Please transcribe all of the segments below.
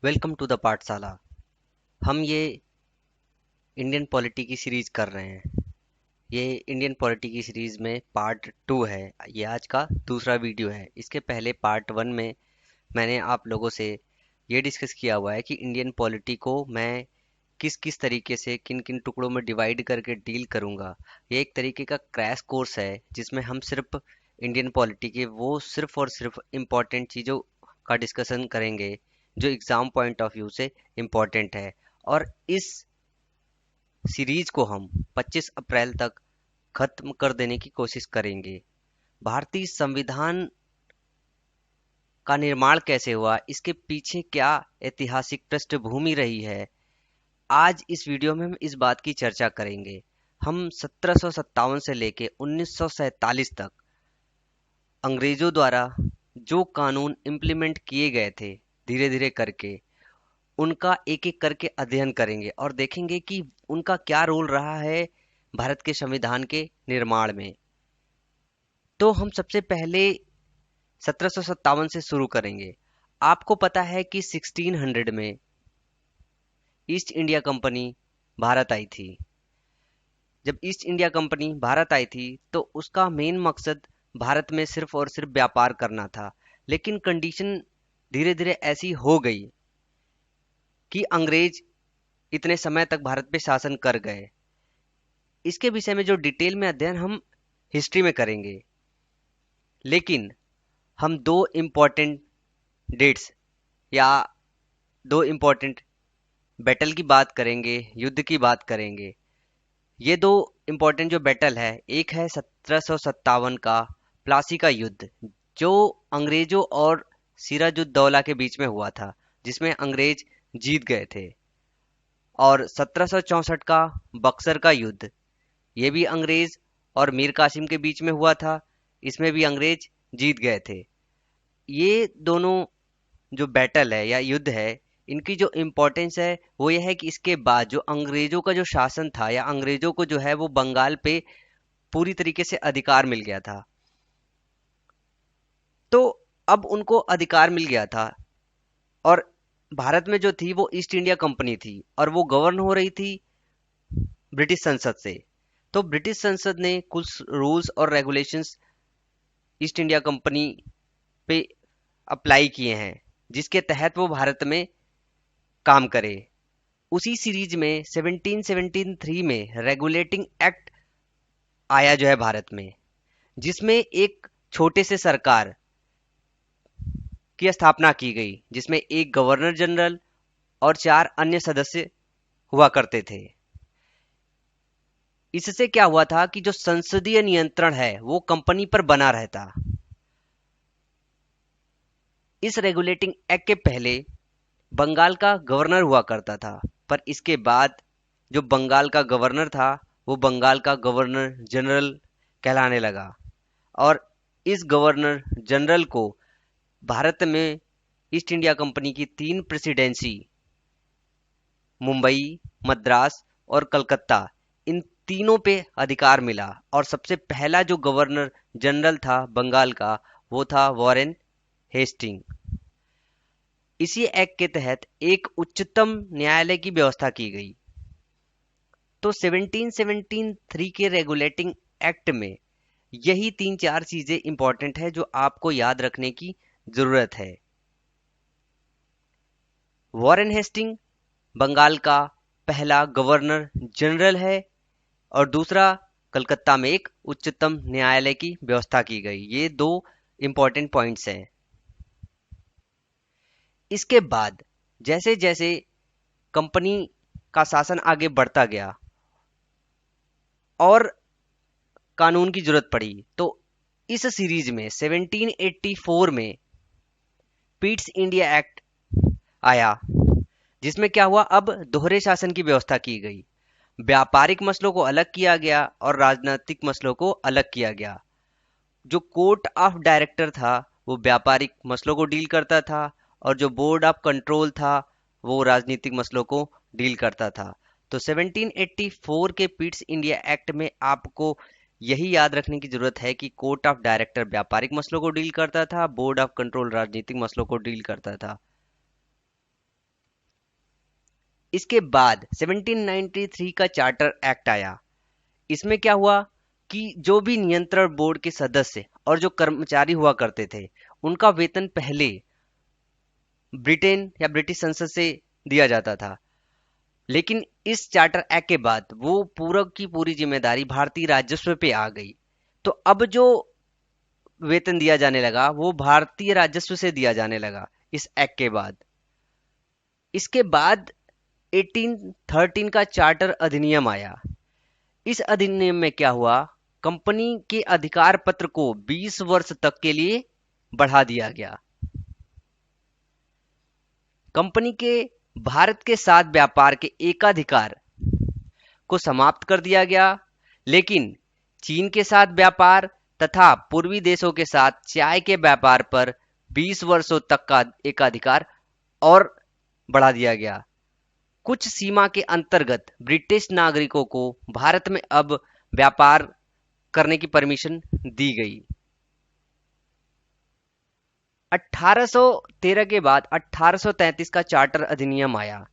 Welcome to the पाठशाला। हम ये इंडियन पॉलिटी की सीरीज कर रहे हैं। ये इंडियन पॉलिटी की सीरीज में पार्ट 2 है। ये आज का दूसरा वीडियो है। इसके पहले पार्ट 1 में मैंने आप लोगों से ये डिस्कस किया हुआ है कि इंडियन पॉलिटी को मैं किस किस तरीके से किन किन टुकड़ों में डिवाइड करके डील करूंगा। ये एक तरीके का क्रैश कोर्स है जिसमें हम सिर्फ इंडियन पॉलिटी के वो सिर्फ और सिर्फ इम्पोर्टेंट चीज़ों का डिस्कशन करेंगे जो एग्ज़ाम पॉइंट ऑफ व्यू से इम्पोर्टेंट है। और इस सीरीज को हम 25 अप्रैल तक खत्म कर देने की कोशिश करेंगे। भारतीय संविधान का निर्माण कैसे हुआ, इसके पीछे क्या ऐतिहासिक पृष्ठभूमि रही है, आज इस वीडियो में हम इस बात की चर्चा करेंगे। हम 1757 से लेके 1947 तक अंग्रेजों द्वारा जो कानून इम्प्लीमेंट किए गए थे धीरे धीरे करके, उनका एक एक करके अध्ययन करेंगे और देखेंगे कि उनका क्या रोल रहा है भारत के संविधान के निर्माण में। तो हम सबसे पहले 1757 से शुरू करेंगे। आपको पता है कि 1600 में ईस्ट इंडिया कंपनी भारत आई थी। जब ईस्ट इंडिया कंपनी भारत आई थी तो उसका मेन मकसद भारत में सिर्फ और सिर्फ व्यापार करना था। लेकिन कंडीशन धीरे धीरे ऐसी हो गई कि अंग्रेज इतने समय तक भारत पे शासन कर गए। इसके विषय में जो डिटेल में अध्ययन हम हिस्ट्री में करेंगे, लेकिन हम दो इम्पोर्टेंट डेट्स या दो इम्पोर्टेंट बैटल की बात करेंगे, युद्ध की बात करेंगे। ये दो इम्पोर्टेंट जो बैटल है, एक है 1757 का प्लासी का युद्ध जो अंग्रेजों और सिराजुद्दौला के बीच में हुआ था, जिसमें अंग्रेज जीत गए थे। और 1764 का बक्सर का युद्ध, ये भी अंग्रेज और मीर कासिम के बीच में हुआ था, इसमें भी अंग्रेज जीत गए थे। ये दोनों जो बैटल है या युद्ध है, इनकी जो इम्पोर्टेंस है वो ये है कि इसके बाद जो अंग्रेजों का जो शासन था या अंग्रेजों को जो है वो बंगाल पे पूरी तरीके से अधिकार मिल गया था। तो अब उनको अधिकार मिल गया था और भारत में जो थी वो ईस्ट इंडिया कंपनी थी और वो गवर्न हो रही थी ब्रिटिश संसद से। तो ब्रिटिश संसद ने कुछ रूल्स और रेगुलेशंस ईस्ट इंडिया कंपनी पे अप्लाई किए हैं जिसके तहत वो भारत में काम करे। उसी सीरीज में 1773 में रेगुलेटिंग एक्ट आया जो है भारत में, जिसमें एक छोटे से सरकार की स्थापना की गई, जिसमें एक गवर्नर जनरल और 4 अन्य सदस्य हुआ करते थे। इससे क्या हुआ था कि जो संसदीय नियंत्रण है वो कंपनी पर बना रहता। इस रेगुलेटिंग एक्ट के पहले बंगाल का गवर्नर हुआ करता था, पर इसके बाद जो बंगाल का गवर्नर था वो बंगाल का गवर्नर जनरल कहलाने लगा। और इस गवर्नर जनरल को भारत में ईस्ट इंडिया कंपनी की 3 प्रेसिडेंसी, मुंबई, मद्रास और कलकत्ता, इन तीनों पे अधिकार मिला। और सबसे पहला जो गवर्नर जनरल था बंगाल का वो था वॉरेन हेस्टिंग। इसी एक्ट के तहत एक उच्चतम न्यायालय की व्यवस्था की गई। तो 1773 के रेगुलेटिंग एक्ट में यही 3-4 चीजें इंपॉर्टेंट है जो आपको याद रखने की जरूरत है। वॉरेन हेस्टिंग बंगाल का पहला गवर्नर जनरल है और दूसरा कलकत्ता में एक उच्चतम न्यायालय की व्यवस्था की गई। ये दो इंपॉर्टेंट पॉइंट्स हैं। इसके बाद जैसे जैसे कंपनी का शासन आगे बढ़ता गया और कानून की जरूरत पड़ी, तो इस सीरीज में 1784 में पीट्स इंडिया एक्ट आया, जिसमें क्या हुआ, अब दोहरे शासन की व्यवस्था की गई। व्यापारिक मसलों को अलग किया गया और राजनीतिक मसलों को अलग किया गया। जो कोर्ट ऑफ डायरेक्टर था वो व्यापारिक मसलों को डील करता था और जो बोर्ड ऑफ कंट्रोल था वो राजनीतिक मसलों को डील करता था। तो 1784 के पीट्स इंडिया एक्ट में आपको यही याद रखने की जरूरत है कि कोर्ट ऑफ डायरेक्टर व्यापारिक मसलों को डील करता था, बोर्ड ऑफ कंट्रोल राजनीतिक मसलों को डील करता था। इसके बाद 1793 का चार्टर एक्ट आया। इसमें क्या हुआ कि जो भी नियंत्रण बोर्ड के सदस्य और जो कर्मचारी हुआ करते थे, उनका वेतन पहले ब्रिटेन या ब्रिटिश संसद से दिया जाता था, लेकिन इस चार्टर एक्ट के बाद वो पूरा की पूरी जिम्मेदारी भारतीय राजस्व पे आ गई। तो अब जो वेतन दिया जाने लगा वो भारतीय राजस्व से दिया जाने लगा इस एक्ट के बाद। इसके बाद 1813 का चार्टर अधिनियम आया। इस अधिनियम में क्या हुआ, कंपनी के अधिकार पत्र को 20 वर्ष तक के लिए बढ़ा दिया गया। कंपनी के भारत के साथ व्यापार के एकाधिकार को समाप्त कर दिया गया, लेकिन चीन के साथ व्यापार तथा पूर्वी देशों के साथ चाय के व्यापार पर 20 वर्षों तक का एकाधिकार और बढ़ा दिया गया। कुछ सीमा के अंतर्गत ब्रिटिश नागरिकों को भारत में अब व्यापार करने की परमिशन दी गई। 1813 के बाद 1833 का चार्टर अधिनियम आया।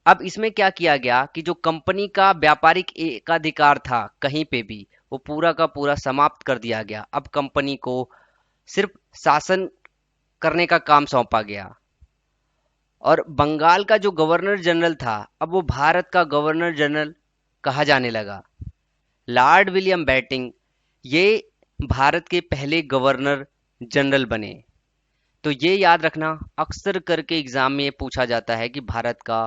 अब इसमें क्या किया गया कि जो कंपनी का व्यापारिक एकाधिकार था कहीं पे भी, वो पूरा का पूरा समाप्त कर दिया गया। अब कंपनी को सिर्फ शासन करने का काम सौंपा गया। और बंगाल का जो गवर्नर जनरल था, अब वो भारत का गवर्नर जनरल कहा जाने लगा। लॉर्ड विलियम बेंटिंक ये भारत के पहले गवर्नर जनरल बने। तो ये याद रखना, अक्सर करके एग्जाम में ये पूछा जाता है कि भारत का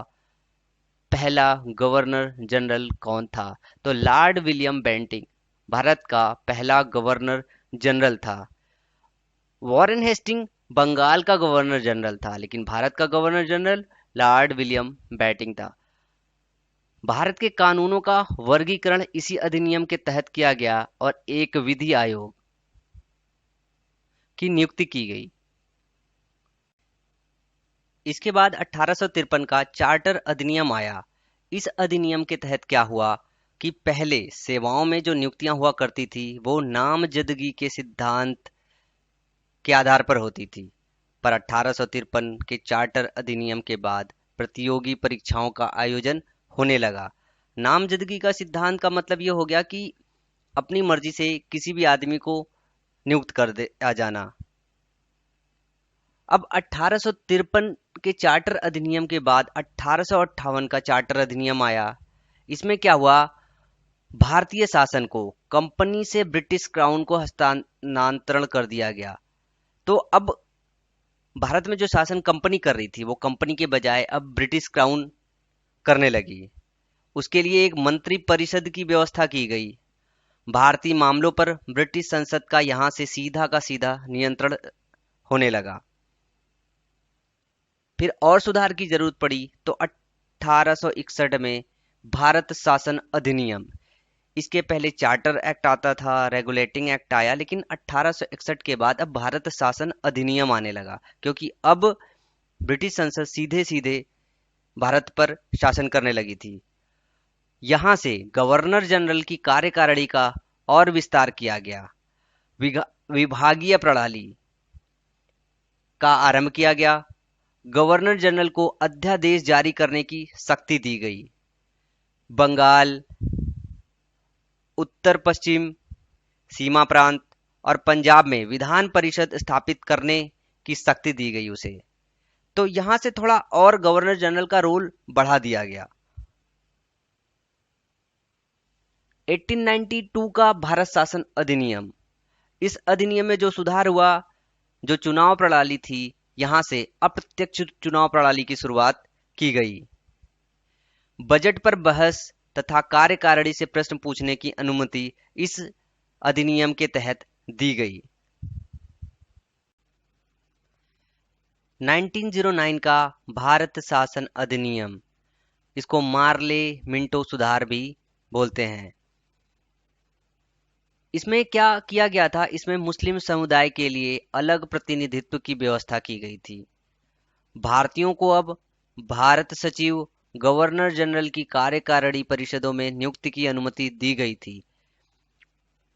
पहला गवर्नर जनरल कौन था। तो लॉर्ड विलियम बेंटिंक भारत का पहला गवर्नर जनरल था। वॉरेन हेस्टिंग बंगाल का गवर्नर जनरल था, लेकिन भारत का governor general Lord William Bentinck था। भारत के कानूनों का वर्गीकरण इसी अधिनियम के तहत किया गया और एक विधि आयोग की नियुक्ति की गई। इसके बाद 1853 का चार्टर अधिनियम आया। इस अधिनियम के तहत क्या हुआ कि पहले सेवाओं में जो नियुक्तियां हुआ करती थी वो नामजदगी के सिद्धांत के आधार पर होती थी, पर 1853 के चार्टर अधिनियम के बाद प्रतियोगी परीक्षाओं का आयोजन होने लगा। नामजदगी का सिद्धांत का मतलब ये हो गया कि अपनी मर्जी से किसी भी आदमी को नियुक्त कर दिया जाना। अब 1853 के चार्टर अधिनियम के बाद 1858 का चार्टर अधिनियम आया। इसमें क्या हुआ, भारतीय शासन को कंपनी से ब्रिटिश क्राउन को हस्तांतरण कर दिया गया। तो अब भारत में जो शासन कंपनी कर रही थी वो कंपनी के बजाय अब ब्रिटिश क्राउन करने लगी। उसके लिए एक मंत्री परिषद की व्यवस्था की गई। भारतीय मामलों पर ब्रिटिश संसद का यहां से सीधा का सीधा नियंत्रण होने लगा। फिर और सुधार की जरूरत पड़ी तो 1861 में भारत शासन अधिनियम। इसके पहले चार्टर एक्ट आता था, रेगुलेटिंग एक्ट आया, लेकिन 1861 के बाद अब भारत शासन अधिनियम आने लगा, क्योंकि अब ब्रिटिश संसद सीधे सीधे भारत पर शासन करने लगी थी। यहां से गवर्नर जनरल की कार्यकारिणी का और विस्तार किया गया। विभागीय प्रणाली का आरंभ किया गया। गवर्नर जनरल को अध्यादेश जारी करने की शक्ति दी गई। बंगाल, उत्तर पश्चिम सीमा प्रांत और पंजाब में विधान परिषद स्थापित करने की शक्ति दी गई उसे। तो यहां से थोड़ा और गवर्नर जनरल का रोल बढ़ा दिया गया। 1892 का भारत शासन अधिनियम। इस अधिनियम में जो सुधार हुआ, जो चुनाव प्रणाली थी, यहां से अप्रत्यक्ष चुनाव प्रणाली की शुरुआत की गई। बजट पर बहस तथा कार्यकारिणी से प्रश्न पूछने की अनुमति इस अधिनियम के तहत दी गई। 1909 का भारत शासन अधिनियम, इसको मार्ले मिंटो सुधार भी बोलते हैं। इसमें क्या किया गया था, इसमें मुस्लिम समुदाय के लिए अलग प्रतिनिधित्व की व्यवस्था की गई थी। भारतीयों को अब भारत सचिव, गवर्नर जनरल की कार्यकारिणी परिषदों में नियुक्ति की अनुमति दी गई थी।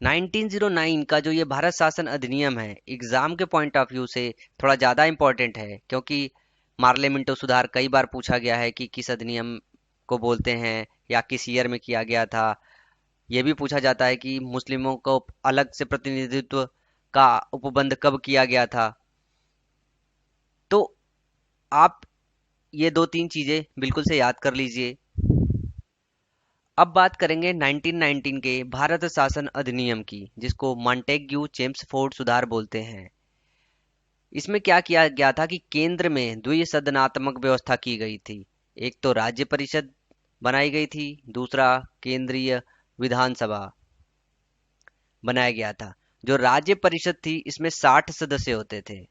1909 का जो ये भारत शासन अधिनियम है, एग्जाम के पॉइंट ऑफ व्यू से थोड़ा ज़्यादा इंपॉर्टेंट है, क्योंकि पार्लियामेंटो सुधार कई बार पूछा गया है कि किस अधिनियम को बोलते हैं या किस ईयर में किया गया था। ये भी पूछा जाता है कि मुस्लिमों को अलग से प्रतिनिधित्व का उपबंध कब किया गया था। तो आप ये दो तीन चीजें बिल्कुल से याद कर लीजिए। अब बात करेंगे 1919 के भारत शासन अधिनियम की, जिसको मॉन्टेग्यू चेम्सफोर्ड सुधार बोलते हैं। इसमें क्या किया गया था कि केंद्र में द्विसदनात्मक व्यवस्था की गई थी। एक तो राज्य परिषद बनाई गई थी, दूसरा केंद्रीय विधानसभा बनाया गया था। जो राज्य परिषद थी इसमें 60 सदस्य होते थे,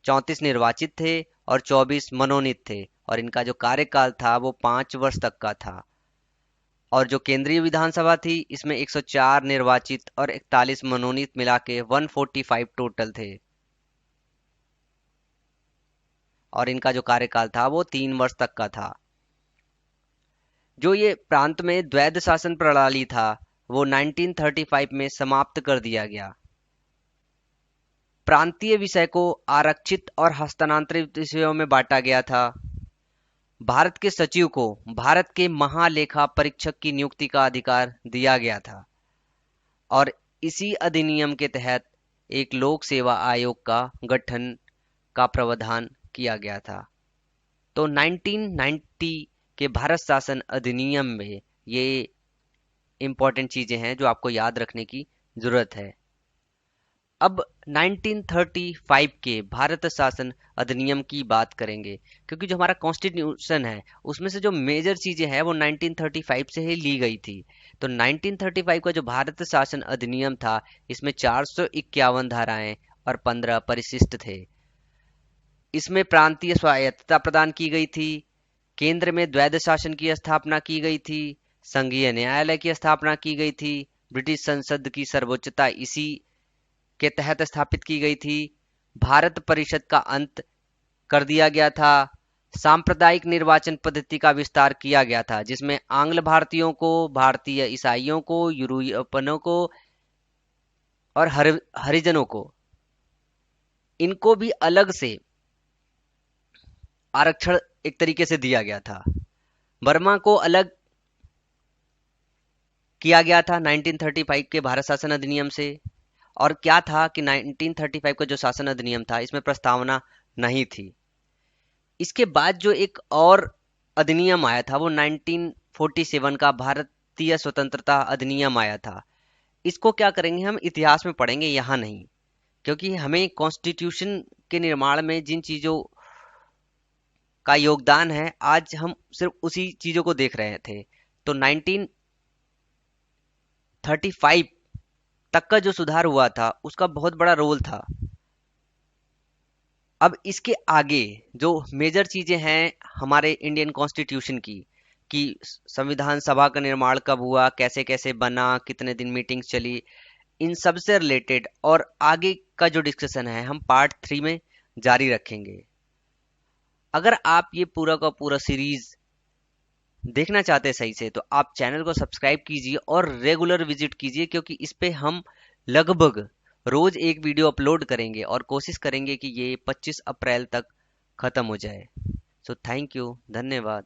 34 निर्वाचित थे और 24 मनोनीत थे, और इनका जो कार्यकाल था वो 5 वर्ष तक का था। और जो केंद्रीय विधानसभा थी इसमें 104 निर्वाचित और 41 मनोनीत मिला के 145 टोटल थे, और इनका जो कार्यकाल था वो 3 वर्ष तक का था। जो ये प्रांत में द्वैध शासन प्रणाली था वो 1935 में समाप्त कर दिया गया। प्रांतीय विषय को आरक्षित और हस्तांतरित विषयों में बांटा गया था। भारत के सचिव को भारत के महालेखा परीक्षक की नियुक्ति का अधिकार दिया गया था, और इसी अधिनियम के तहत एक लोक सेवा आयोग का गठन का प्रावधान किया गया था। तो 1990 के भारत शासन अधिनियम में ये इंपॉर्टेंट चीजें हैं जो आपको याद रखने की जरूरत है। अब 1935 के भारत शासन अधिनियम की बात करेंगे, क्योंकि जो हमारा कॉन्स्टिट्यूशन है उसमें से जो मेजर चीजें हैं वो 1935 से ही ली गई थी। तो 1935 का जो भारत शासन अधिनियम था इसमें 451 धाराएं और 15 परिशिष्ट थे। इसमें प्रांतीय स्वायत्तता प्रदान की गई थी, केंद्र में द्वैध शासन की स्थापना की गई थी, संघीय न्यायालय की स्थापना की गई थी, ब्रिटिश संसद की सर्वोच्चता इसी के तहत स्थापित की गई थी, भारत परिषद का अंत कर दिया गया था, सांप्रदायिक निर्वाचन पद्धति का विस्तार किया गया था, जिसमें आंग्ल भारतीयों को, भारतीय ईसाइयों को, यूरोपियनों को और हरिजनों को, इनको भी अलग से आरक्षण एक तरीके से दिया गया था। बर्मा को अलग किया गया था 1935 के भारत शासन अधिनियम से। और क्या था कि 1935 का जो शासन अधिनियम था इसमें प्रस्तावना नहीं थी। इसके बाद जो एक और अधिनियम आया था वो 1947 का भारतीय स्वतंत्रता अधिनियम आया था। इसको क्या करेंगे, हम इतिहास में पढ़ेंगे, यहाँ नहीं, क्योंकि हमें कॉन्स्टिट्यूशन के निर्माण में जिन चीजों का योगदान है आज हम सिर्फ उसी चीजों को देख रहे थे। तो 1935 तक का जो सुधार हुआ था उसका बहुत बड़ा रोल था। अब इसके आगे जो मेजर चीजें हैं हमारे इंडियन कॉन्स्टिट्यूशन की, कि संविधान सभा का निर्माण कब हुआ, कैसे कैसे बना, कितने दिन मीटिंग्स चली, इन सब से रिलेटेड और आगे का जो डिस्कशन है हम पार्ट 3 में जारी रखेंगे। अगर आप ये पूरा का पूरा सीरीज देखना चाहते हैं सही से, तो आप चैनल को सब्सक्राइब कीजिए और रेगुलर विजिट कीजिए, क्योंकि इस पे हम लगभग रोज एक वीडियो अपलोड करेंगे और कोशिश करेंगे कि ये 25 अप्रैल तक खत्म हो जाए। सो थैंक यू, धन्यवाद।